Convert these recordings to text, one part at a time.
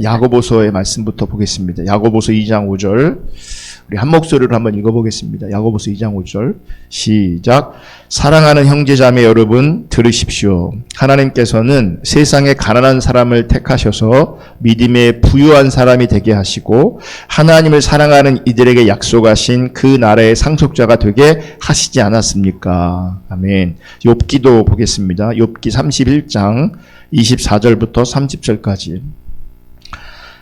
야고보서의 말씀부터 보겠습니다. 야고보서 2장 5절. 우리 한 목소리로 한번 읽어보겠습니다. 야고보서 2장 5절. 시작. 사랑하는 형제자매 여러분 들으십시오. 하나님께서는 세상에 가난한 사람을 택하셔서 믿음에 부유한 사람이 되게 하시고 하나님을 사랑하는 이들에게 약속하신 그 나라의 상속자가 되게 하시지 않았습니까? 아멘. 욥기도 보겠습니다. 욥기 31장 24절부터 30절까지.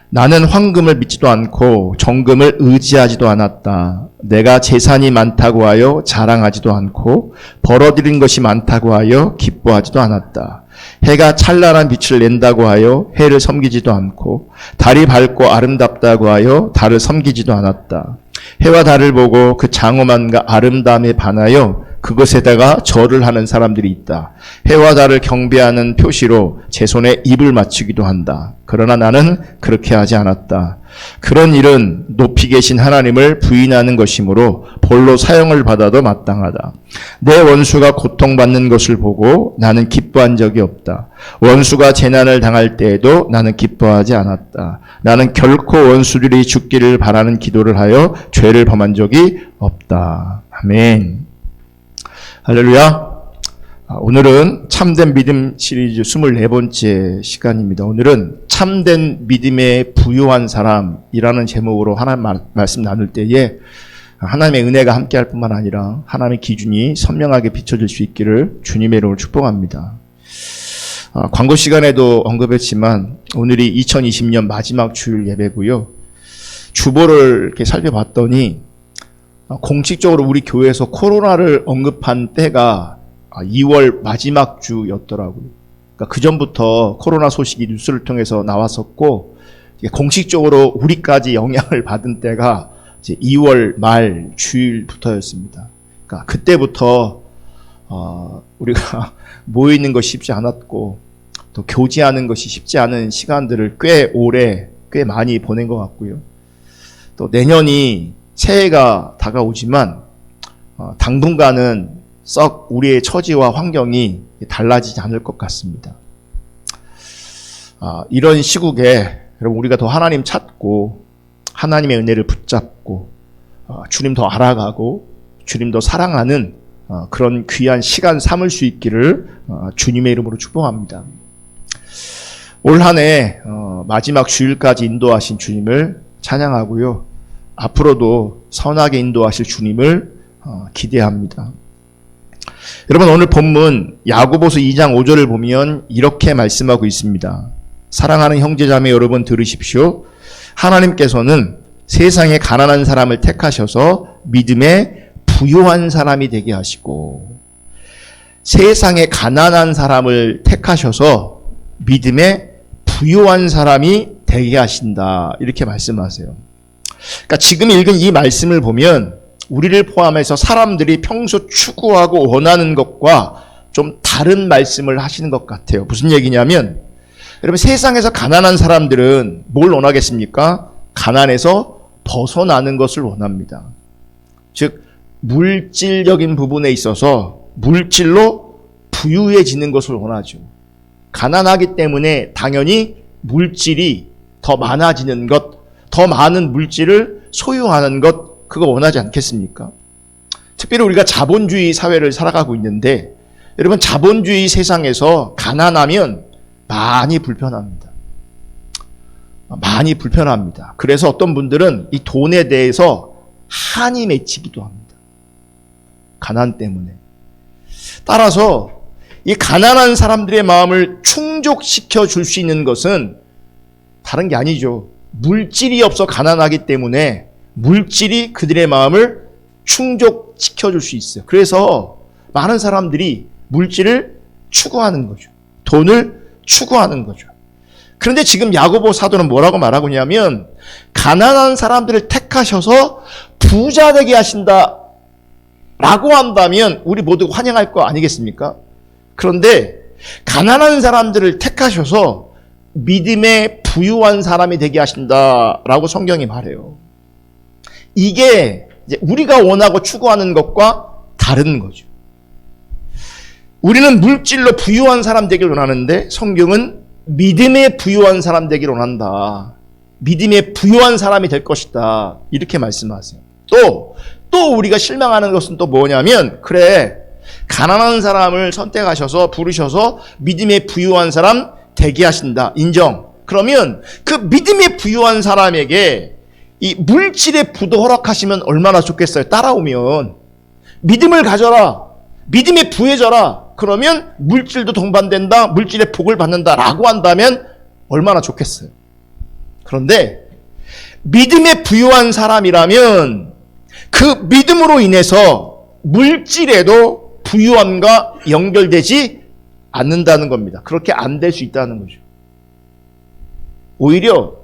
나는 황금을 믿지도 않고 정금을 의지하지도 않았다. 내가 재산이 많다고 하여 자랑하지도 않고 벌어들인 것이 많다고 하여 기뻐하지도 않았다. 해가 찬란한 빛을 낸다고 하여 해를 섬기지도 않고 달이 밝고 아름답다고 하여 달을 섬기지도 않았다. 해와 달을 보고 그 장엄함과 아름다움에 반하여 그것에다가 절을 하는 사람들이 있다. 해와 달을 경배하는 표시로 제 손에 입을 맞추기도 한다. 그러나 나는 그렇게 하지 않았다. 그런 일은 높이 계신 하나님을 부인하는 것이므로 볼로 사형을 받아도 마땅하다. 내 원수가 고통받는 것을 보고 나는 기뻐한 적이 없다. 원수가 재난을 당할 때에도 나는 기뻐하지 않았다. 나는 결코 원수들이 죽기를 바라는 기도를 하여 죄를 범한 적이 없다. 아멘. 할렐루야. 오늘은 참된 믿음 시리즈 24번째 시간입니다. 오늘은 참된 믿음에 부유한 사람이라는 제목으로 하나님 말씀 나눌 때에 하나님의 은혜가 함께할 뿐만 아니라 하나님의 기준이 선명하게 비춰질 수 있기를 주님의 이름으로 축복합니다. 광고 시간에도 언급했지만 오늘이 2020년 마지막 주일 예배고요. 주보를 이렇게 살펴봤더니 공식적으로 우리 교회에서 코로나를 언급한 때가 2월 마지막 주였더라고요. 그러니까 그 전부터 코로나 소식이 뉴스를 통해서 나왔었고 공식적으로 우리까지 영향을 받은 때가 이제 2월 말 주일부터였습니다. 그러니까 그때부터 우리가 모이는 것이 쉽지 않았고 또 교제하는 것이 쉽지 않은 시간들을 꽤 오래 꽤 많이 보낸 것 같고요. 또 내년이 새해가 다가오지만 당분간은 썩 우리의 처지와 환경이 달라지지 않을 것 같습니다. 이런 시국에 여러분 우리가 더 하나님 찾고 하나님의 은혜를 붙잡고 주님 더 알아가고 주님 더 사랑하는 그런 귀한 시간 삼을 수 있기를 주님의 이름으로 축복합니다. 올 한 해 마지막 주일까지 인도하신 주님을 찬양하고요. 앞으로도 선하게 인도하실 주님을 기대합니다. 여러분 오늘 본문 야고보서 2장 5절을 보면 이렇게 말씀하고 있습니다. 사랑하는 형제자매 여러분 들으십시오. 하나님께서는 세상에 가난한 사람을 택하셔서 믿음에 부유한 사람이 되게 하시고 세상에 가난한 사람을 택하셔서 믿음에 부유한 사람이 되게 하신다. 이렇게 말씀하세요. 그러니까 지금 읽은 이 말씀을 보면 우리를 포함해서 사람들이 평소 추구하고 원하는 것과 좀 다른 말씀을 하시는 것 같아요. 무슨 얘기냐면 여러분 세상에서 가난한 사람들은 뭘 원하겠습니까? 가난에서 벗어나는 것을 원합니다. 즉 물질적인 부분에 있어서 물질로 부유해지는 것을 원하죠. 가난하기 때문에 당연히 물질이 더 많아지는 것, 더 많은 물질을 소유하는 것, 그거 원하지 않겠습니까? 특별히 우리가 자본주의 사회를 살아가고 있는데 여러분 자본주의 세상에서 가난하면 많이 불편합니다. 많이 불편합니다. 그래서 어떤 분들은 이 돈에 대해서 한이 맺히기도 합니다. 가난 때문에. 따라서 이 가난한 사람들의 마음을 충족시켜 줄 수 있는 것은 다른 게 아니죠. 물질이 없어 가난하기 때문에 물질이 그들의 마음을 충족시켜 줄 수 있어요. 그래서 많은 사람들이 물질을 추구하는 거죠. 돈을 추구하는 거죠. 그런데 지금 야고보 사도는 뭐라고 말하고 있냐면 가난한 사람들을 택하셔서 부자 되게 하신다 라고 한다면 우리 모두 환영할 거 아니겠습니까? 그런데 가난한 사람들을 택하셔서 믿음에 부유한 사람이 되게 하신다라고 성경이 말해요. 이게 이제 우리가 원하고 추구하는 것과 다른 거죠. 우리는 물질로 부유한 사람 되길 원하는데 성경은 믿음에 부유한 사람 되기를 원한다. 믿음에 부유한 사람이 될 것이다. 이렇게 말씀하세요. 또 우리가 실망하는 것은 또 뭐냐면, 그래, 가난한 사람을 선택하셔서 부르셔서 믿음에 부유한 사람 되게 하신다. 인정. 그러면 그 믿음에 부유한 사람에게 이 물질의 부도 허락하시면 얼마나 좋겠어요. 따라오면. 믿음을 가져라. 믿음에 부해져라. 그러면 물질도 동반된다. 물질의 복을 받는다. 라고 한다면 얼마나 좋겠어요. 그런데 믿음에 부유한 사람이라면 그 믿음으로 인해서 물질에도 부유함과 연결되지 않는다는 겁니다. 그렇게 안 될 수 있다는 거죠. 오히려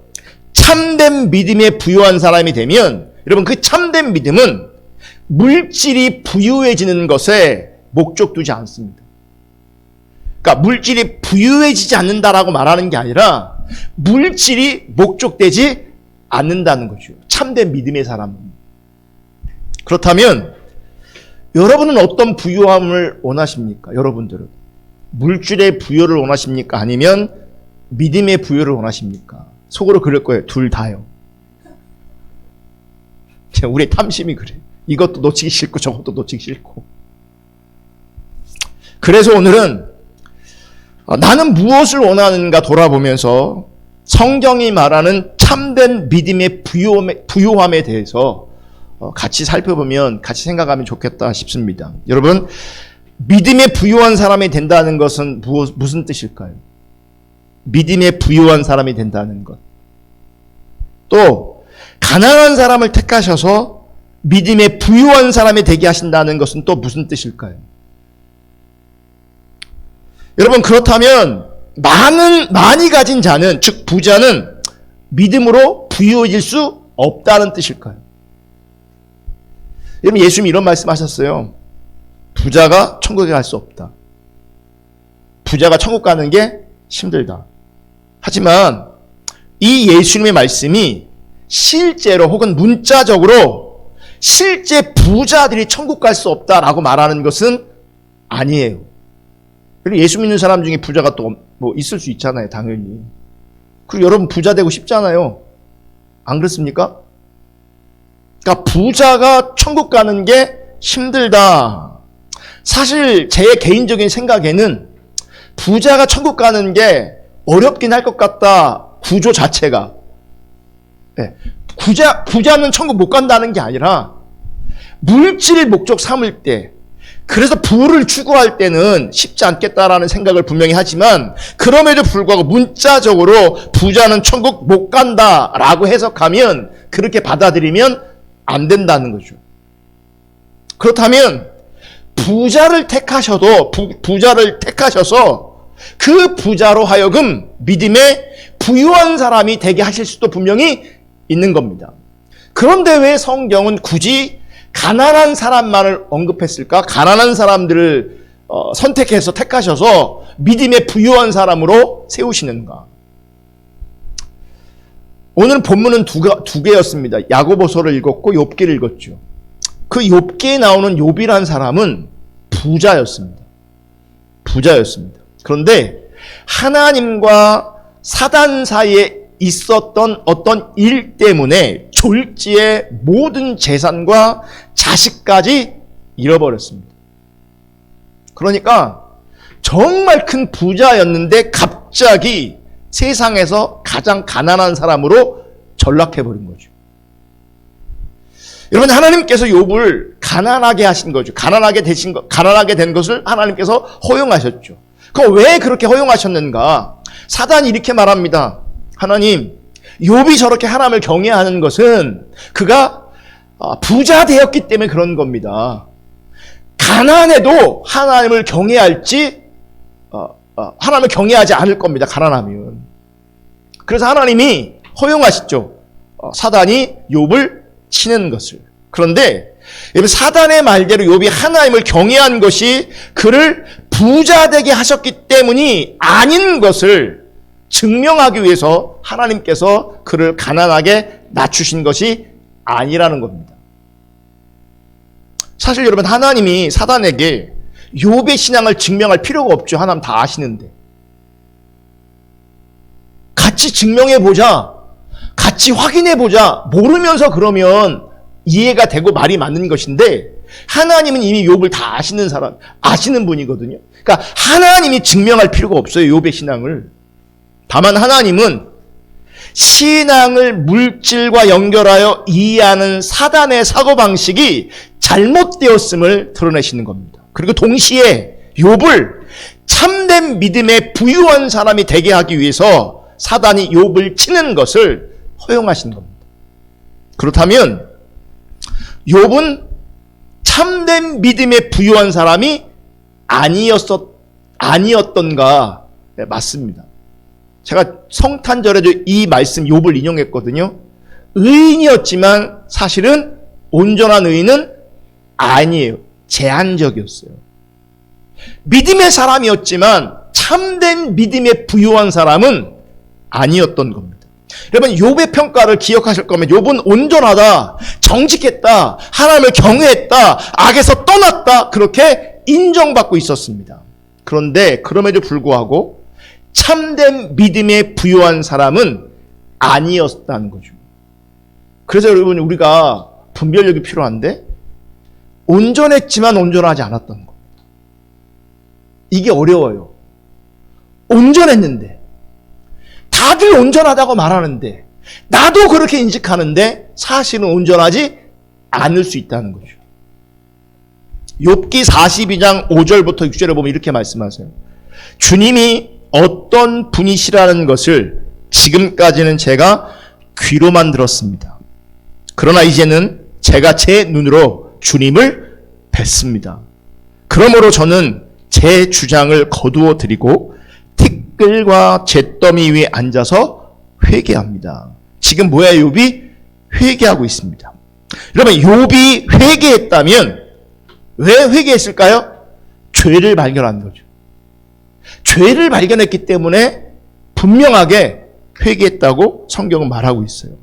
참된 믿음에 부유한 사람이 되면, 여러분, 그 참된 믿음은 물질이 부유해지는 것에 목적 두지 않습니다. 그러니까 물질이 부유해지지 않는다라고 말하는 게 아니라 물질이 목적되지 않는다는 거죠. 참된 믿음의 사람은. 그렇다면 여러분은 어떤 부유함을 원하십니까? 여러분들은 물질의 부유를 원하십니까? 아니면 믿음의 부유를 원하십니까? 속으로 그럴 거예요. 둘 다요. 우리의 탐심이 그래요. 이것도 놓치기 싫고 저것도 놓치기 싫고. 그래서 오늘은 나는 무엇을 원하는가 돌아보면서 성경이 말하는 참된 믿음의 부유함에 대해서 같이 살펴보면, 같이 생각하면 좋겠다 싶습니다. 여러분, 믿음에 부유한 사람이 된다는 것은 무슨 뜻일까요? 믿음에 부유한 사람이 된다는 것. 또 가난한 사람을 택하셔서 믿음에 부유한 사람이 되게 하신다는 것은 또 무슨 뜻일까요? 여러분, 그렇다면 많이 가진 자는, 즉 부자는 믿음으로 부유해질 수 없다는 뜻일까요? 여러분, 예수님이 이런 말씀하셨어요. 부자가 천국에 갈 수 없다. 부자가 천국 가는 게 힘들다. 하지만 이 예수님의 말씀이 실제로 혹은 문자적으로 실제 부자들이 천국 갈 수 없다라고 말하는 것은 아니에요. 그리고 예수 믿는 사람 중에 부자가 또 뭐 있을 수 있잖아요, 당연히. 그리고 여러분 부자 되고 싶잖아요. 안 그렇습니까? 그러니까 부자가 천국 가는 게 힘들다. 사실 제 개인적인 생각에는 부자가 천국 가는 게 어렵긴 할 것 같다. 구조 자체가. 네. 부자는 천국 못 간다는 게 아니라 물질을 목적 삼을 때, 그래서 부를 추구할 때는 쉽지 않겠다라는 생각을 분명히 하지만, 그럼에도 불구하고 문자적으로 부자는 천국 못 간다라고 해석하면, 그렇게 받아들이면 안 된다는 거죠. 그렇다면 부자를 택하셔도 부자를 택하셔서 그 부자로 하여금 믿음에 부유한 사람이 되게 하실 수도 분명히 있는 겁니다. 그런데 왜 성경은 굳이 가난한 사람만을 언급했을까? 가난한 사람들을 선택해서 택하셔서 믿음에 부유한 사람으로 세우시는가? 오늘 본문은 두 개였습니다. 야고보서를 읽었고 욥기를 읽었죠. 그 욥기에 나오는 욥이라는 사람은 부자였습니다. 그런데 하나님과 사단 사이에 있었던 어떤 일 때문에 졸지에 모든 재산과 자식까지 잃어버렸습니다. 그러니까 정말 큰 부자였는데 갑자기 세상에서 가장 가난한 사람으로 전락해버린 거죠. 여러분, 하나님께서 욥을 가난하게 하신 거죠. 가난하게 된 것을 하나님께서 허용하셨죠. 그럼 왜 그렇게 허용하셨는가? 사단이 이렇게 말합니다. 하나님, 욥이 저렇게 하나님을 경외하는 것은 그가 부자 되었기 때문에 그런 겁니다. 가난해도 하나님을 경외할지 하나님을 경외하지 않을 겁니다. 가난하면. 그래서 하나님이 허용하시죠. 사단이 욥을 치는 것을. 그런데 사단의 말대로 욥이 하나님을 경외한 것이 그를 부자 되게 하셨기 때문이 아닌 것을 증명하기 위해서 하나님께서 그를 가난하게 낮추신 것이 아니라는 겁니다. 사실 여러분, 하나님이 사단에게 욥의 신앙을 증명할 필요가 없죠. 하나님 다 아시는데. 같이 증명해보자. 같이 확인해보자. 모르면서 그러면 이해가 되고 말이 맞는 것인데 하나님은 이미 욥을 다 아시는 분이거든요. 그러니까 하나님이 증명할 필요가 없어요. 욥의 신앙을. 다만 하나님은 신앙을 물질과 연결하여 이해하는 사단의 사고방식이 잘못되었음을 드러내시는 겁니다. 그리고 동시에 욥을 참된 믿음에 부유한 사람이 되게 하기 위해서 사단이 욥을 치는 것을 허용하시는 겁니다. 그렇다면 욥은 참된 믿음에 부유한 사람이 아니었던가? 네, 맞습니다. 제가 성탄절에도 이 말씀 욥을 인용했거든요. 의인이었지만 사실은 온전한 의인은 아니에요. 제한적이었어요. 믿음의 사람이었지만 참된 믿음에 부유한 사람은 아니었던 겁니다. 여러분 욥의 평가를 기억하실 거면 욥은 온전하다, 정직했다, 하나님을 경외했다, 악에서 떠났다 그렇게 인정받고 있었습니다. 그런데 그럼에도 불구하고 참된 믿음에 부유한 사람은 아니었다는 거죠. 그래서 여러분 우리가 분별력이 필요한데 온전했지만 온전하지 않았던 겁니다. 이게 어려워요. 온전했는데 다들 온전하다고 말하는데 나도 그렇게 인식하는데 사실은 온전하지 않을 수 있다는 거죠. 욥기 42장 5절부터 6절에 보면 이렇게 말씀하세요. 주님이 어떤 분이시라는 것을 지금까지는 제가 귀로만 들었습니다. 그러나 이제는 제가 제 눈으로 주님을 뵀습니다. 그러므로 저는 제 주장을 거두어 드리고 티끌과 잿더미 위에 앉아서 회개합니다. 지금 뭐야 욥이? 회개하고 있습니다. 여러분 욥이 회개했다면 왜 회개했을까요? 죄를 발견한 거죠. 죄를 발견했기 때문에 분명하게 회개했다고 성경은 말하고 있어요.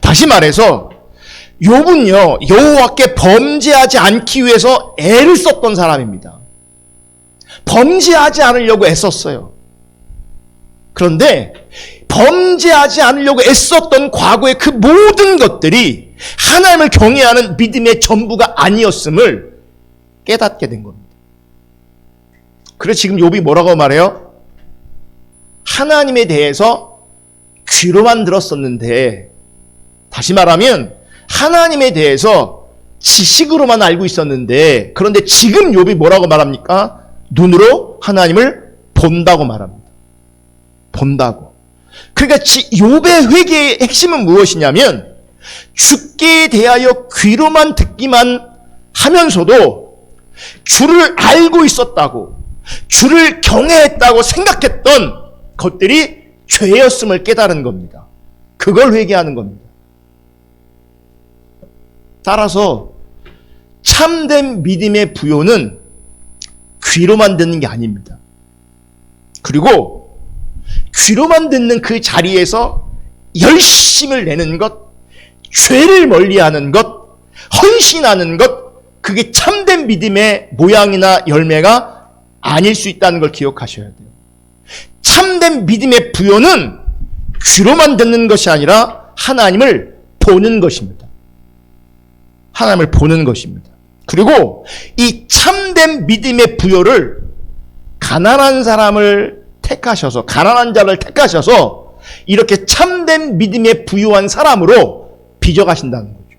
다시 말해서 욥은요 여호와께 범죄하지 않기 위해서 애를 썼던 사람입니다. 범죄하지 않으려고 애썼어요. 그런데 범죄하지 않으려고 애썼던 과거의 그 모든 것들이 하나님을 경외하는 믿음의 전부가 아니었음을 깨닫게 된 겁니다. 그래서 지금 욥이 뭐라고 말해요? 하나님에 대해서 귀로만 들었었는데, 다시 말하면 하나님에 대해서 지식으로만 알고 있었는데, 그런데 지금 욥이 뭐라고 말합니까? 눈으로 하나님을 본다고 말합니다. 본다고. 그러니까 욥의 회개의 핵심은 무엇이냐면 주께 대하여 귀로만 듣기만 하면서도 주를 알고 있었다고, 주를 경외했다고 생각했던 것들이 죄였음을 깨달은 겁니다. 그걸 회개하는 겁니다. 따라서 참된 믿음의 부요는 귀로만 듣는 게 아닙니다. 그리고 귀로만 듣는 그 자리에서 열심을 내는 것, 죄를 멀리하는 것, 헌신하는 것, 그게 참된 믿음의 모양이나 열매가 아닐 수 있다는 걸 기억하셔야 돼요. 참된 믿음의 부요는 귀로만 듣는 것이 아니라 하나님을 보는 것입니다. 하나님을 보는 것입니다. 그리고 이 참된 믿음의 부요를 가난한 사람을 택하셔서, 가난한 자를 택하셔서 이렇게 참된 믿음의 부유한 사람으로 빚어가신다는 거죠.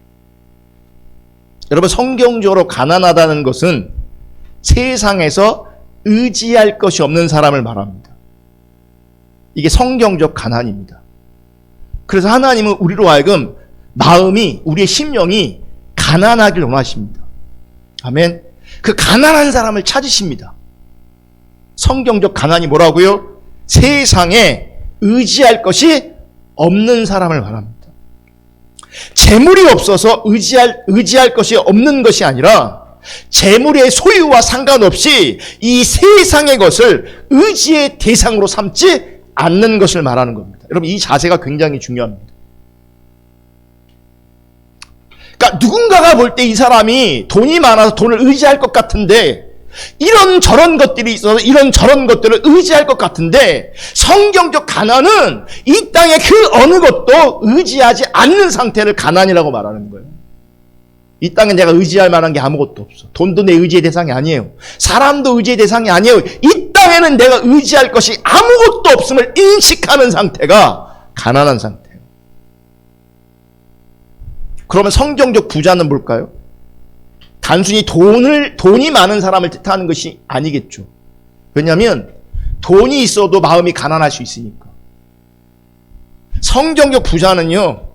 여러분, 성경적으로 가난하다는 것은 세상에서 의지할 것이 없는 사람을 말합니다. 이게 성경적 가난입니다. 그래서 하나님은 우리로 하여금 마음이, 우리의 심령이 가난하길 원하십니다. 아멘. 그 가난한 사람을 찾으십니다. 성경적 가난이 뭐라고요? 세상에 의지할 것이 없는 사람을 말합니다. 재물이 없어서 의지할 것이 없는 것이 아니라 재물의 소유와 상관없이 이 세상의 것을 의지의 대상으로 삼지 않는 것을 말하는 겁니다. 여러분, 이 자세가 굉장히 중요합니다. 그러니까 누군가가 볼 때 이 사람이 돈이 많아서 돈을 의지할 것 같은데 이런 저런 것들이 있어서 이런 저런 것들을 의지할 것 같은데 성경적 가난은 이 땅의 그 어느 것도 의지하지 않는 상태를 가난이라고 말하는 거예요. 이 땅에 내가 의지할 만한 게 아무것도 없어. 돈도 내 의지의 대상이 아니에요. 사람도 의지의 대상이 아니에요. 이 땅에는 내가 의지할 것이 아무것도 없음을 인식하는 상태가 가난한 상태예요. 그러면 성경적 부자는 뭘까요? 단순히 돈이 많은 사람을 뜻하는 것이 아니겠죠. 왜냐하면 돈이 있어도 마음이 가난할 수 있으니까. 성경적 부자는요,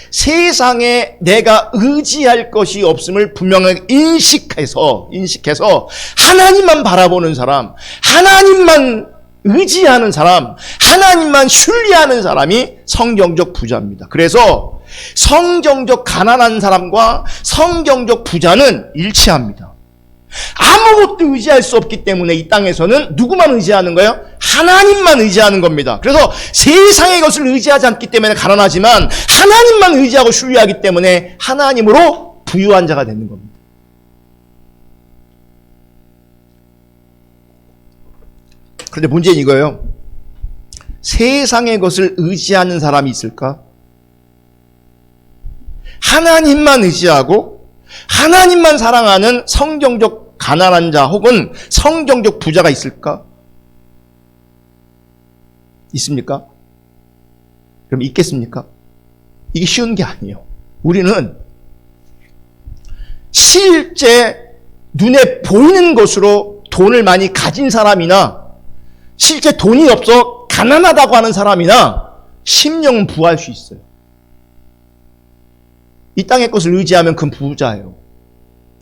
세상에 내가 의지할 것이 없음을 분명하게 인식해서 하나님만 바라보는 사람, 하나님만 의지하는 사람, 하나님만 신뢰하는 사람이 성경적 부자입니다. 그래서 성경적 가난한 사람과 성경적 부자는 일치합니다. 아무것도 의지할 수 없기 때문에 이 땅에서는 누구만 의지하는 거예요? 하나님만 의지하는 겁니다. 그래서 세상의 것을 의지하지 않기 때문에 가난하지만 하나님만 의지하고 신뢰하기 때문에 하나님으로 부유한 자가 되는 겁니다. 그런데 문제는 이거예요. 세상의 것을 의지하는 사람이 있을까? 하나님만 의지하고 하나님만 사랑하는 성경적 가난한 자 혹은 성경적 부자가 있을까? 있습니까? 그럼 있겠습니까? 이게 쉬운 게 아니에요. 우리는 실제 눈에 보이는 것으로 돈을 많이 가진 사람이나 실제 돈이 없어 가난하다고 하는 사람이나 심령은 부할 수 있어요. 이 땅의 것을 의지하면 그건 부자예요.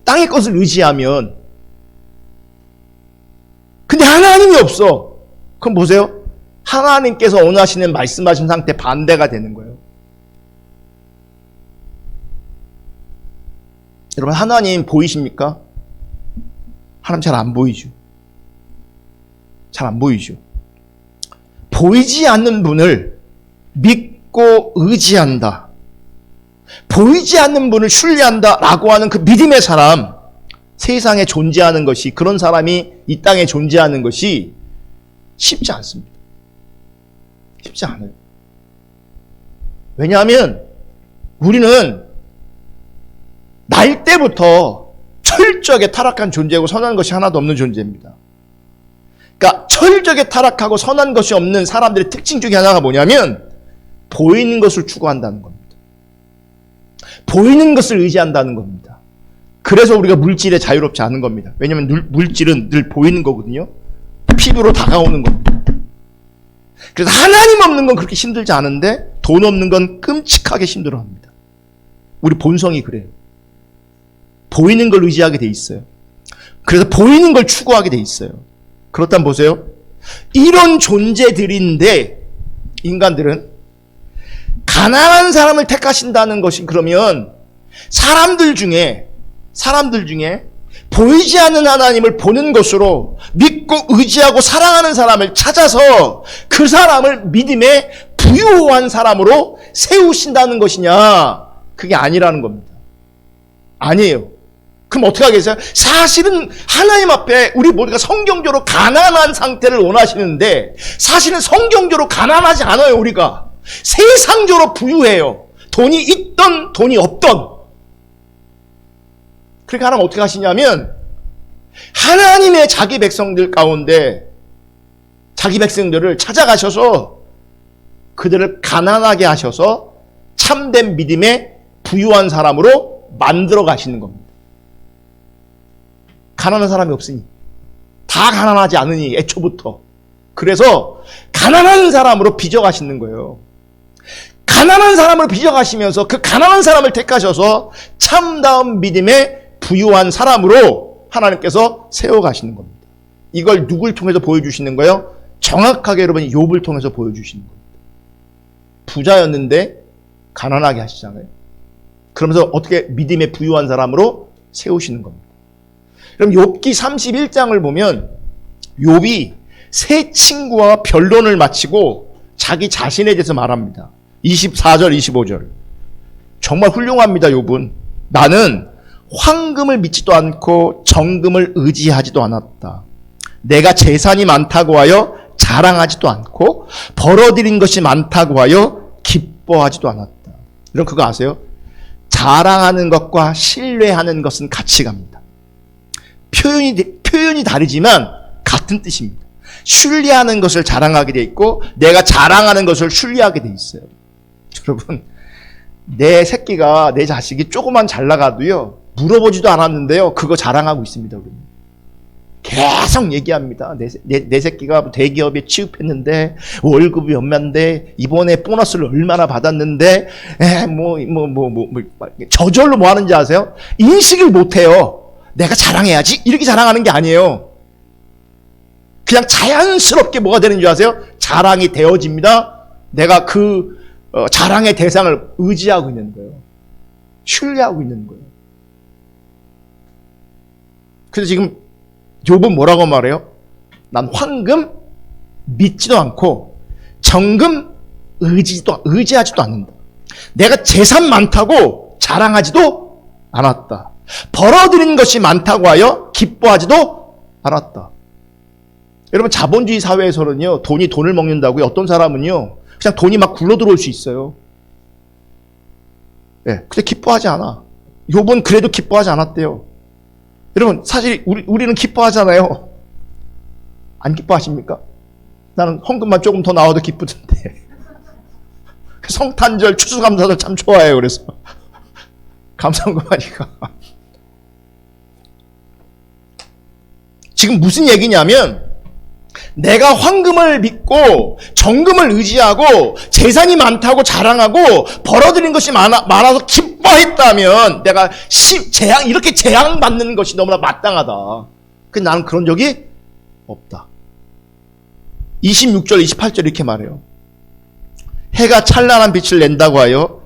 땅의 것을 의지하면. 근데 하나님이 없어. 그럼 보세요. 하나님께서 원하시는 말씀하신 상태 반대가 되는 거예요. 여러분, 하나님 보이십니까? 하나님 잘 안 보이죠. 잘 안 보이죠. 보이지 않는 분을 믿고 의지한다. 보이지 않는 분을 신뢰한다 라고 하는 그 믿음의 사람, 세상에 존재하는 것이, 그런 사람이 이 땅에 존재하는 것이 쉽지 않습니다. 쉽지 않아요. 왜냐하면 우리는 날 때부터 철저하게 타락한 존재고 선한 것이 하나도 없는 존재입니다. 그러니까 철저하게 타락하고 선한 것이 없는 사람들의 특징 중에 하나가 뭐냐면 보이는 것을 추구한다는 겁니다. 보이는 것을 의지한다는 겁니다. 그래서 우리가 물질에 자유롭지 않은 겁니다. 왜냐하면 물질은 늘 보이는 거거든요. 피부로 다가오는 겁니다. 그래서 하나님 없는 건 그렇게 힘들지 않은데 돈 없는 건 끔찍하게 힘들어합니다. 우리 본성이 그래요. 보이는 걸 의지하게 돼 있어요. 그래서 보이는 걸 추구하게 돼 있어요. 그렇다면 보세요. 이런 존재들인데 인간들은 가난한 사람을 택하신다는 것이, 그러면 사람들 중에 보이지 않는 하나님을 보는 것으로 믿고 의지하고 사랑하는 사람을 찾아서 그 사람을 믿음에 부유한 사람으로 세우신다는 것이냐? 그게 아니라는 겁니다. 아니에요. 그럼 어떻게 하겠어요? 사실은 하나님 앞에 우리 모두가 성경적으로 가난한 상태를 원하시는데 사실은 성경적으로 가난하지 않아요. 우리가 세상적으로 부유해요. 돈이 있던 돈이 없던. 그러니까 하나님 어떻게 하시냐면 하나님의 자기 백성들 가운데 자기 백성들을 찾아가셔서 그들을 가난하게 하셔서 참된 믿음에 부유한 사람으로 만들어 가시는 겁니다. 가난한 사람이 없으니, 다 가난하지 않으니 애초부터. 그래서 가난한 사람으로 빚어가시는 거예요. 가난한 사람을 빚어가시면서 그 가난한 사람을 택하셔서 참다운 믿음에 부유한 사람으로 하나님께서 세워가시는 겁니다. 이걸 누굴 통해서 보여주시는 거예요? 정확하게 여러분 욥을 통해서 보여주시는 겁니다. 부자였는데 가난하게 하시잖아요. 그러면서 어떻게 믿음에 부유한 사람으로 세우시는 겁니다. 그럼 욥기 31장을 보면 욥이 세 친구와 변론을 마치고 자기 자신에 대해서 말합니다. 24절, 25절. 정말 훌륭합니다, 욥은. 나는 황금을 믿지도 않고 정금을 의지하지도 않았다. 내가 재산이 많다고 하여 자랑하지도 않고 벌어들인 것이 많다고 하여 기뻐하지도 않았다. 여러분 그거 아세요? 자랑하는 것과 신뢰하는 것은 같이 갑니다. 표현이 다르지만 같은 뜻입니다. 신뢰하는 것을 자랑하게 돼 있고 내가 자랑하는 것을 신뢰하게 돼 있어요. 여러분 내 새끼가 내 자식이 조금만 잘 나가도요 물어보지도 않았는데요 그거 자랑하고 있습니다. 우리는. 계속 얘기합니다. 내 새끼가 대기업에 취업했는데 월급이 얼마인데 이번에 보너스를 얼마나 받았는데 저절로 뭐 하는지 아세요? 인식을 못해요. 내가 자랑해야지 이렇게 자랑하는 게 아니에요. 그냥 자연스럽게 뭐가 되는 줄 아세요? 자랑이 되어집니다. 내가 그 자랑의 대상을 의지하고 있는 거예요. 신뢰하고 있는 거예요. 그래서 지금 욥은 뭐라고 말해요? 난 황금 믿지도 않고 정금 의지하지도 않는다. 내가 재산 많다고 자랑하지도 않았다. 벌어들인 것이 많다고 하여 기뻐하지도 않았다. 여러분 자본주의 사회에서는요 돈이 돈을 먹는다고요. 어떤 사람은요 그냥 돈이 막 굴러 들어올 수 있어요. 예, 근데 기뻐하지 않아. 욥은 그래도 기뻐하지 않았대요. 여러분 사실 우리는 기뻐하잖아요. 안 기뻐하십니까? 나는 헌금만 조금 더 나와도 기쁘던데. 성탄절, 추수감사절 참 좋아해요. 그래서 감사헌금하니까. 지금 무슨 얘기냐면 내가 황금을 믿고 정금을 의지하고 재산이 많다고 자랑하고 벌어들인 것이 많아서 기뻐했다면 내가 이렇게 재앙받는 것이 너무나 마땅하다. 근데 나는 그런 적이 없다. 26절 28절 이렇게 말해요. 해가 찬란한 빛을 낸다고 하여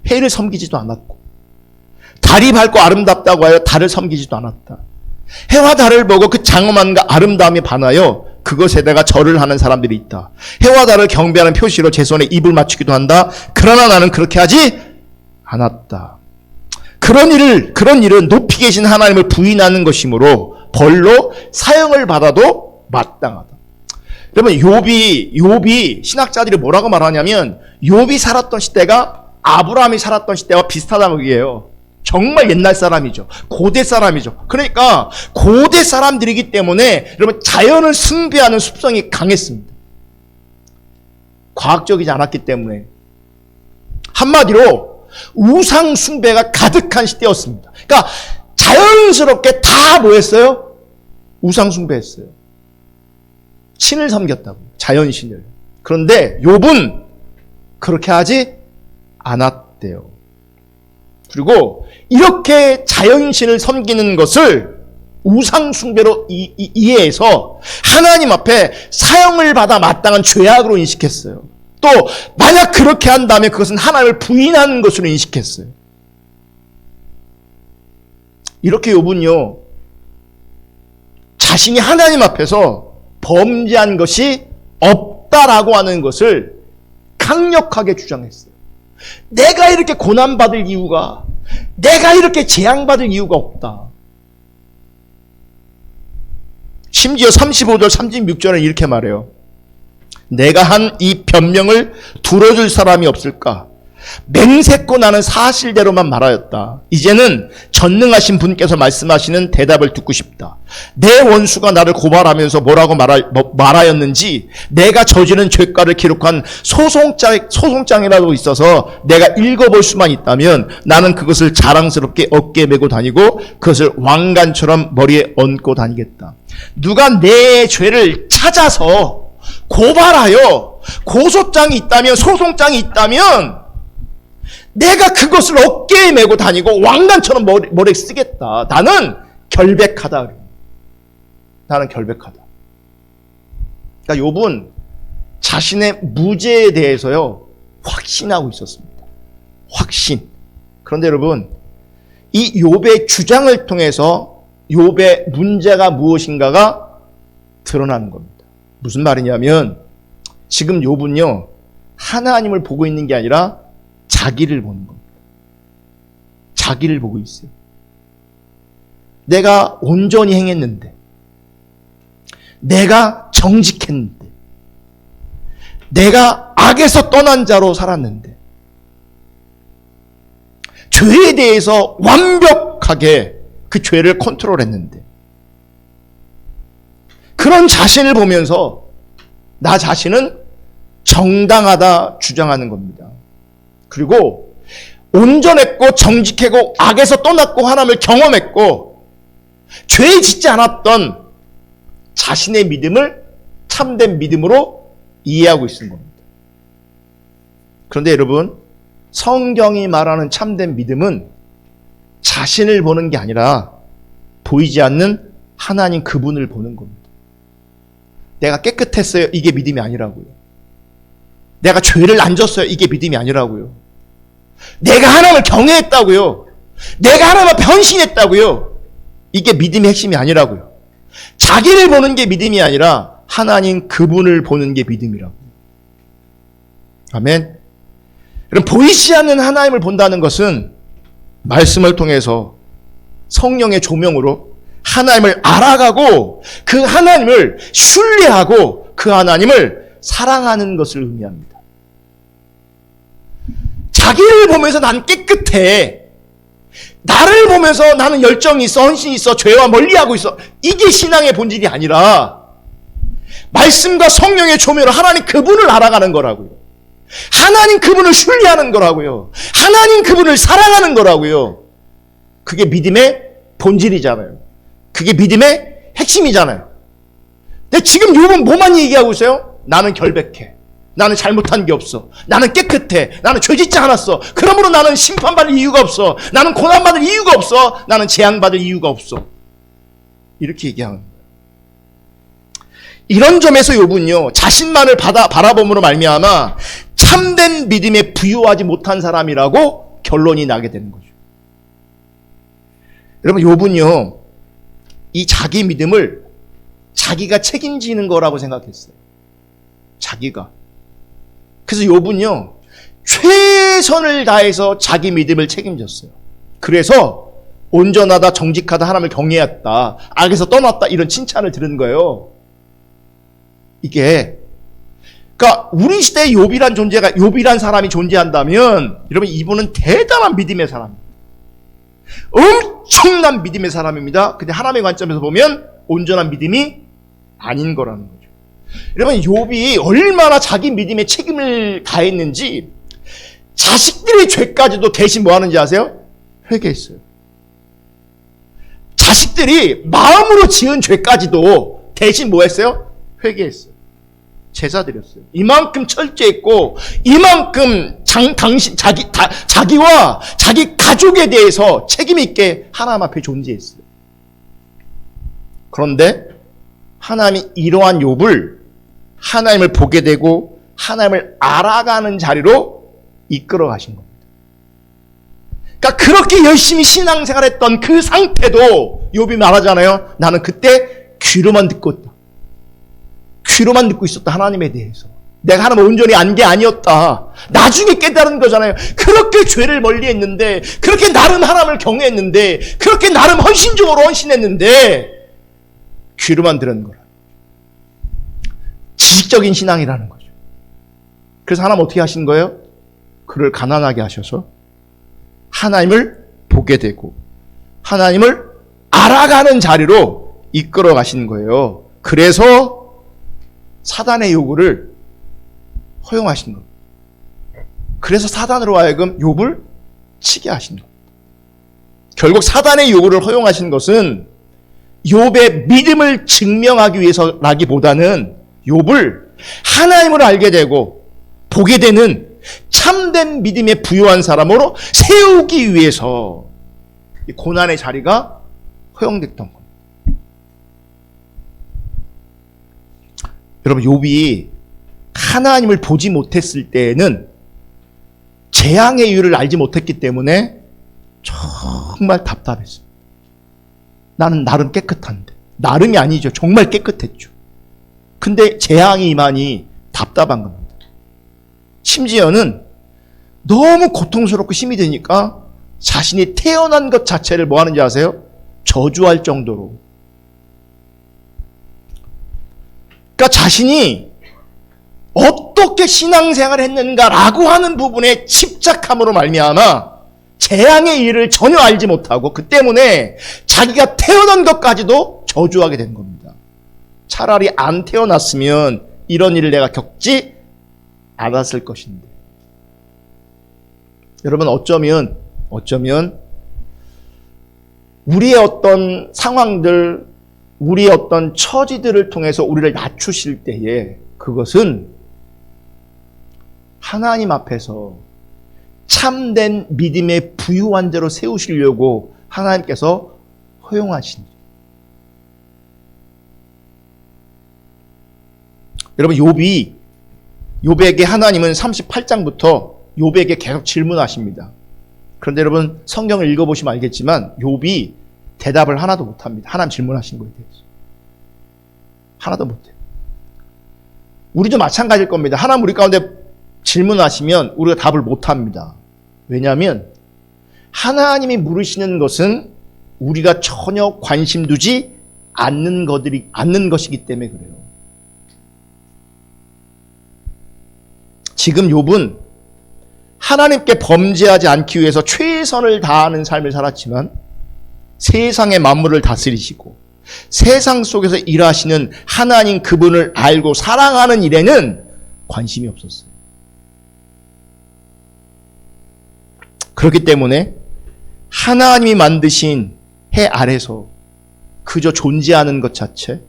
해를 섬기지도 않았고 달이 밝고 아름답다고 하여 달을 섬기지도 않았다. 해와 달을 보고 그 장엄함과 아름다움에 반하여 그것에다가 절을 하는 사람들이 있다. 해와 달을 경배하는 표시로 제 손에 입을 맞추기도 한다. 그러나 나는 그렇게 하지 않았다. 그런 일은 높이 계신 하나님을 부인하는 것이므로 벌로 사형을 받아도 마땅하다. 여러분 욥이 신학자들이 뭐라고 말하냐면 욥이 살았던 시대가 아브라함이 살았던 시대와 비슷하다고 얘기해요. 정말 옛날 사람이죠. 고대 사람이죠. 그러니까 고대 사람들이기 때문에 여러분 자연을 숭배하는 습성이 강했습니다. 과학적이지 않았기 때문에. 한마디로 우상 숭배가 가득한 시대였습니다. 그러니까 자연스럽게 다 뭐했어요? 우상 숭배했어요. 신을 섬겼다고. 자연신을. 그런데 욥은 그렇게 하지 않았대요. 그리고 이렇게 자연신을 섬기는 것을 우상숭배로 이해해서 하나님 앞에 사형을 받아 마땅한 죄악으로 인식했어요. 또 만약 그렇게 한다면 그것은 하나님을 부인하는 것으로 인식했어요. 이렇게 욥은요 자신이 하나님 앞에서 범죄한 것이 없다라고 하는 것을 강력하게 주장했어요. 내가 이렇게 고난받을 이유가, 내가 이렇게 재앙받을 이유가 없다. 심지어 35절 36절은 이렇게 말해요. 내가 한 이 변명을 들어줄 사람이 없을까? 맹세코 나는 사실대로만 말하였다. 이제는 전능하신 분께서 말씀하시는 대답을 듣고 싶다. 내 원수가 나를 고발하면서 뭐라고 말하였는지 내가 저지른 죄가를 기록한 소송장이라도 있어서 내가 읽어볼 수만 있다면 나는 그것을 자랑스럽게 어깨에 메고 다니고 그것을 왕관처럼 머리에 얹고 다니겠다. 누가 내 죄를 찾아서 고발하여 고소장이 있다면 소송장이 있다면 내가 그것을 어깨에 메고 다니고 왕관처럼 머리에 쓰겠다. 나는 결백하다. 나는 결백하다. 그러니까 욥은 자신의 무죄에 대해서요 확신하고 있었습니다. 확신. 그런데 여러분 이 욥의 주장을 통해서 욥의 문제가 무엇인가가 드러나는 겁니다. 무슨 말이냐면 지금 욥은요 하나님을 보고 있는 게 아니라 자기를 보는 겁니다. 자기를 보고 있어요. 내가 온전히 행했는데, 내가 정직했는데, 내가 악에서 떠난 자로 살았는데, 죄에 대해서 완벽하게 그 죄를 컨트롤했는데, 그런 자신을 보면서 나 자신은 정당하다 주장하는 겁니다. 그리고 온전했고 정직하고 악에서 떠났고 하나님을 경험했고 죄 짓지 않았던 자신의 믿음을 참된 믿음으로 이해하고 있는 겁니다. 그런데 여러분, 성경이 말하는 참된 믿음은 자신을 보는 게 아니라 보이지 않는 하나님 그분을 보는 겁니다. 내가 깨끗했어요. 이게 믿음이 아니라고요. 내가 죄를 안 졌어요. 이게 믿음이 아니라고요. 내가 하나님을 경외했다고요. 내가 하나님 앞에 헌신했다고요. 이게 믿음의 핵심이 아니라고요. 자기를 보는 게 믿음이 아니라 하나님 그분을 보는 게 믿음이라고요. 아멘. 그럼 보이지 않는 하나님을 본다는 것은 말씀을 통해서 성령의 조명으로 하나님을 알아가고 그 하나님을 신뢰하고 그 하나님을 사랑하는 것을 의미합니다. 자기를 보면서 난 깨끗해. 나를 보면서 나는 열정이 있어, 헌신이 있어, 죄와 멀리하고 있어. 이게 신앙의 본질이 아니라 말씀과 성령의 조명으로 하나님 그분을 알아가는 거라고요. 하나님 그분을 신뢰하는 거라고요. 하나님 그분을 사랑하는 거라고요. 그게 믿음의 본질이잖아요. 그게 믿음의 핵심이잖아요. 근데 지금 욥은 뭐만 얘기하고 있어요? 나는 결백해. 나는 잘못한 게 없어. 나는 깨끗해. 나는 죄짓지 않았어. 그러므로 나는 심판받을 이유가 없어. 나는 고난받을 이유가 없어. 나는 재앙받을 이유가 없어. 이렇게 얘기하는 거예요. 이런 점에서 욥은요, 자신만을 바라봄으로 말미암아 참된 믿음에 부유하지 못한 사람이라고 결론이 나게 되는 거죠. 여러분, 욥은요, 이 자기 믿음을 자기가 책임지는 거라고 생각했어요. 자기가. 그래서 욥은요, 최선을 다해서 자기 믿음을 책임졌어요. 그래서 온전하다, 정직하다, 하나님을 경외했다, 악에서 떠났다, 이런 칭찬을 들은 거예요. 이게, 그러니까 우리 시대에 욥이란 사람이 존재한다면, 여러분, 이분은 대단한 믿음의 사람입니다. 엄청난 믿음의 사람입니다. 근데 하나님의 관점에서 보면 온전한 믿음이 아닌 거라는 거죠. 여러분, 욥이 얼마나 자기 믿음에 책임을 다했는지 자식들의 죄까지도 대신 뭐 하는지 아세요? 회개했어요. 자식들이 마음으로 지은 죄까지도 대신 뭐 했어요? 회개했어요. 제사 드렸어요. 이만큼 철저했고 이만큼 자기와 자기 가족에 대해서 책임 있게 하나님 앞에 존재했어요. 그런데 하나님이 이러한 욥을 하나님을 보게 되고 하나님을 알아가는 자리로 이끌어 가신 겁니다. 그러니까 그렇게 열심히 신앙생활했던 그 상태도 욥이 말하잖아요. 나는 그때 귀로만 듣고 있다. 귀로만 듣고 있었다. 하나님에 대해서. 내가 하나님 온전히 안 게 아니었다. 나중에 깨달은 거잖아요. 그렇게 죄를 멀리했는데, 그렇게 나름 하나님을 경외했는데, 그렇게 나름 헌신적으로 헌신했는데 귀로만 들은 거라. 지식적인 신앙이라는 거죠. 그래서 하나님 어떻게 하신 거예요? 그를 가난하게 하셔서 하나님을 보게 되고 하나님을 알아가는 자리로 이끌어 가신 거예요. 그래서 사단의 요구를 허용하신 겁니다. 그래서 사단으로 하여금 욥을 치게 하신 겁니다. 결국 사단의 요구를 허용하신 것은 욥의 믿음을 증명하기 위해서라기보다는 욥을 하나님을 알게 되고 보게 되는 참된 믿음에 부유한 사람으로 세우기 위해서 이 고난의 자리가 허용됐던 겁니다. 여러분, 욥이 하나님을 보지 못했을 때에는 재앙의 이유를 알지 못했기 때문에 정말 답답했어요. 나는 나름 깨끗한데. 나름이 아니죠. 정말 깨끗했죠. 근데 재앙이 임하니 답답한 겁니다. 심지어는 너무 고통스럽고 힘이 드니까 자신이 태어난 것 자체를 뭐 하는지 아세요? 저주할 정도로. 그러니까 자신이 어떻게 신앙생활을 했는가라고 하는 부분에 집착함으로 말미암아 재앙의 일을 전혀 알지 못하고 그 때문에 자기가 태어난 것까지도 저주하게 된 겁니다. 차라리 안 태어났으면 이런 일을 내가 겪지 않았을 것인데. 여러분, 어쩌면 우리의 어떤 상황들, 우리의 어떤 처지들을 통해서 우리를 낮추실 때에 그것은 하나님 앞에서 참된 믿음의 부유한 자로 세우시려고 하나님께서 허용하신. 여러분, 욥에게 하나님은 38장부터 욥에게 계속 질문하십니다. 그런데 여러분, 성경을 읽어보시면 알겠지만 욥이 대답을 하나도 못합니다. 하나님 질문하신 거에 대해서 하나도 못해요. 우리도 마찬가지일 겁니다. 하나님 우리 가운데 질문하시면 우리가 답을 못합니다. 왜냐하면 하나님이 물으시는 것은 우리가 전혀 관심 두지 않는 것이기 때문에 그래요. 지금 욥은 하나님께 범죄하지 않기 위해서 최선을 다하는 삶을 살았지만 세상의 만물을 다스리시고 세상 속에서 일하시는 하나님 그분을 알고 사랑하는 일에는 관심이 없었어요. 그렇기 때문에 하나님이 만드신 해 아래서 그저 존재하는 것 자체,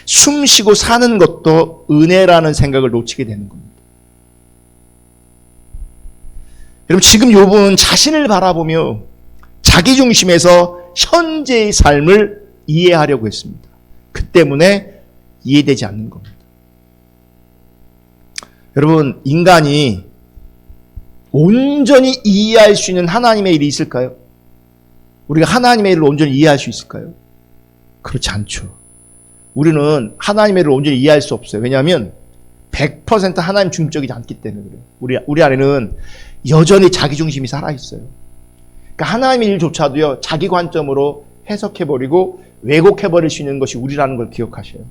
숨 쉬고 사는 것도 은혜라는 생각을 놓치게 되는 겁니다. 여러분, 지금 욥은 자신을 바라보며 자기 중심에서 현재의 삶을 이해하려고 했습니다. 그 때문에 이해되지 않는 겁니다. 여러분, 인간이 온전히 이해할 수 있는 하나님의 일이 있을까요? 우리가 하나님의 일을 온전히 이해할 수 있을까요? 그렇지 않죠. 우리는 하나님의 일을 온전히 이해할 수 없어요. 왜냐하면 100% 하나님 중적이지 않기 때문에 그래요. 우리 안에는 여전히 자기 중심이 살아있어요. 그러니까 하나님의 일조차도요, 자기 관점으로 해석해버리고 왜곡해버릴 수 있는 것이 우리라는 걸 기억하셔요.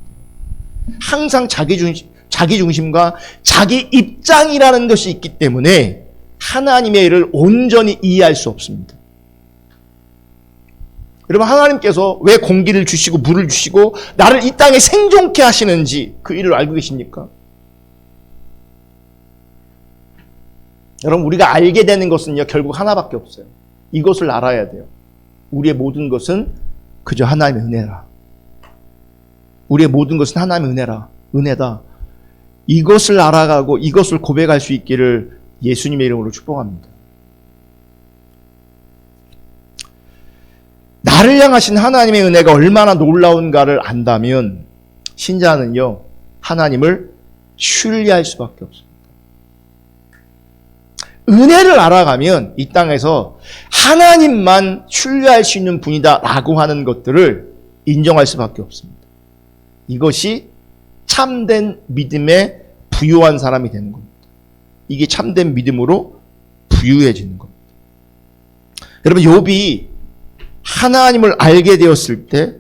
항상 자기 중심과 자기 입장이라는 것이 있기 때문에 하나님의 일을 온전히 이해할 수 없습니다. 여러분, 하나님께서 왜 공기를 주시고 물을 주시고 나를 이 땅에 생존케 하시는지 그 일을 알고 계십니까? 여러분, 우리가 알게 되는 것은요, 결국 하나밖에 없어요. 이것을 알아야 돼요. 우리의 모든 것은 그저 하나님의 은혜라. 우리의 모든 것은 하나님의 은혜다. 이것을 알아가고 이것을 고백할 수 있기를 예수님의 이름으로 축복합니다. 나를 향하신 하나님의 은혜가 얼마나 놀라운가를 안다면 신자는요, 하나님을 신뢰할 수밖에 없습니다. 은혜를 알아가면 이 땅에서 하나님만 신뢰할 수 있는 분이다라고 하는 것들을 인정할 수밖에 없습니다. 이것이 참된 믿음에 부유한 사람이 되는 겁니다. 이게 참된 믿음으로 부유해지는 겁니다. 여러분, 욥이 하나님을 알게 되었을 때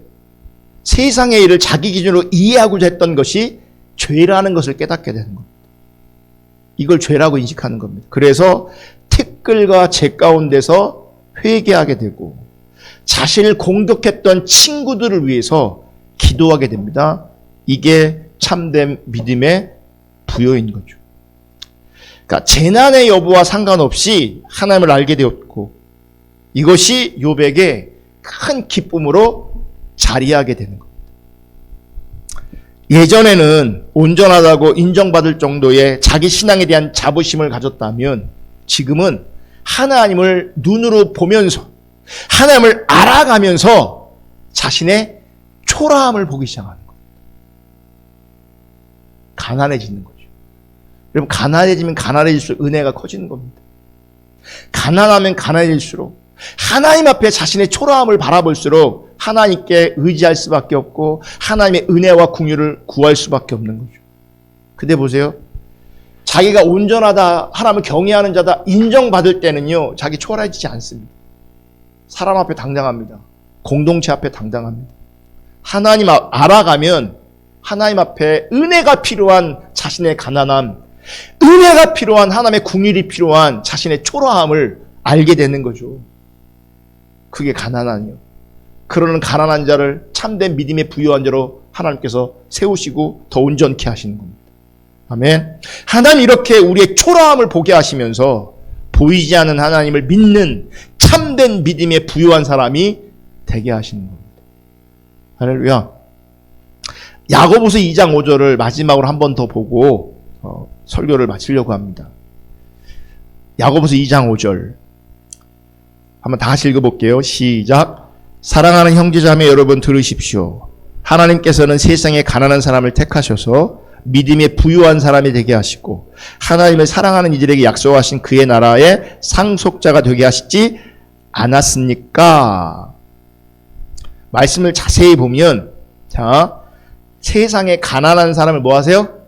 세상의 일을 자기 기준으로 이해하고자 했던 것이 죄라는 것을 깨닫게 되는 겁니다. 이걸 죄라고 인식하는 겁니다. 그래서 티끌과 재 가운데서 회개하게 되고 자신을 공격했던 친구들을 위해서 기도하게 됩니다. 이게 참된 믿음의 부여인 거죠. 그러니까 재난의 여부와 상관없이 하나님을 알게 되었고 이것이 욥에게 큰 기쁨으로 자리하게 되는 겁니다. 예전에는 온전하다고 인정받을 정도의 자기 신앙에 대한 자부심을 가졌다면 지금은 하나님을 눈으로 보면서 하나님을 알아가면서 자신의 초라함을 보기 시작하는 거예요. 가난해지는 거죠. 여러분, 가난해지면 가난해질수록 은혜가 커지는 겁니다. 가난하면 가난해질수록 하나님 앞에 자신의 초라함을 바라볼수록 하나님께 의지할 수밖에 없고 하나님의 은혜와 긍휼을 구할 수밖에 없는 거죠. 근데 보세요. 자기가 온전하다, 하나님을 경외하는 자다 인정받을 때는요, 자기 초라해지지 않습니다. 사람 앞에 당당합니다. 공동체 앞에 당당합니다. 하나님 알아가면 하나님 앞에 은혜가 필요한 자신의 가난함, 은혜가 필요한 하나님의 궁일이 필요한 자신의 초라함을 알게 되는 거죠. 그게 가난하니요. 그러는 가난한 자를 참된 믿음의 부유한 자로 하나님께서 세우시고 더 온전케 하시는 겁니다. 아멘. 하나님 이렇게 우리의 초라함을 보게 하시면서 보이지 않는 하나님을 믿는 참된 믿음의 부유한 사람이 되게 하시는 겁니다. 할렐루야. 야고보서 2장 5절을 마지막으로 한 번 더 보고 설교를 마치려고 합니다. 야고보서 2장 5절 한번 다 같이 읽어볼게요. 시작. 사랑하는 형제자매 여러분 들으십시오. 하나님께서는 세상에 가난한 사람을 택하셔서 믿음에 부유한 사람이 되게 하시고 하나님을 사랑하는 이들에게 약속하신 그의 나라의 상속자가 되게 하시지 않았습니까? 말씀을 자세히 보면 세상에 가난한 사람을 뭐 하세요?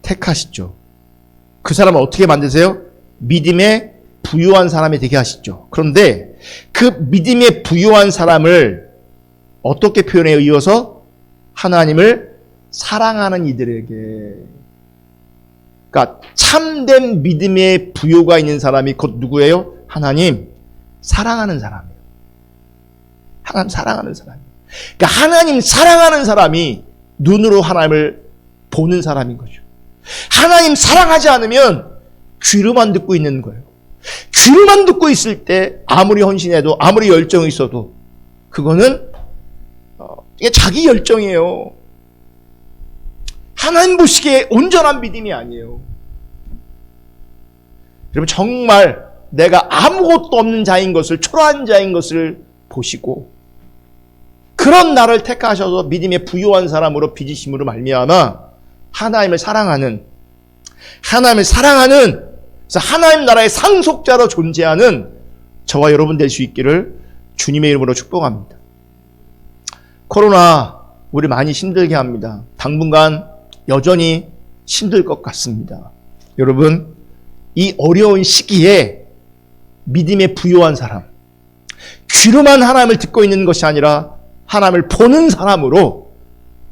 택하시죠. 그 사람을 어떻게 만드세요? 믿음에 부유한 사람이 되게 하시죠. 그런데 그 믿음에 부유한 사람을 어떻게 표현해요? 이어서 하나님을 사랑하는 이들에게. 그러니까 참된 믿음의 부요가 있는 사람이 곧 누구예요? 하나님 사랑하는 사람이에요. 하나님 사랑하는 사람이에요. 그러니까 하나님 사랑하는 사람이 눈으로 하나님을 보는 사람인 거죠. 하나님 사랑하지 않으면 귀로만 듣고 있는 거예요. 귀로만 듣고 있을 때 아무리 헌신해도 아무리 열정이 있어도 그거는 이게 자기 열정이에요. 하나님 보시기에 온전한 믿음이 아니에요. 여러분 정말 내가 아무것도 없는 자인 것을, 초라한 자인 것을 보시고 그런 나를 택하셔서 믿음의 부유한 사람으로 빚으심으로 말미암아 하나님을 사랑하는 그래서 하나님 나라의 상속자로 존재하는 저와 여러분 될 수 있기를 주님의 이름으로 축복합니다. 코로나 우리 많이 힘들게 합니다. 당분간 여전히 힘들 것 같습니다. 여러분 이 어려운 시기에 믿음의 부유한 사람, 귀로만 하나님을 듣고 있는 것이 아니라 하나님을 보는 사람으로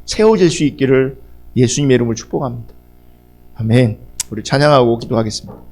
세워질 수 있기를 예수님의 이름으로 축복합니다. 아멘. 우리 찬양하고 기도하겠습니다.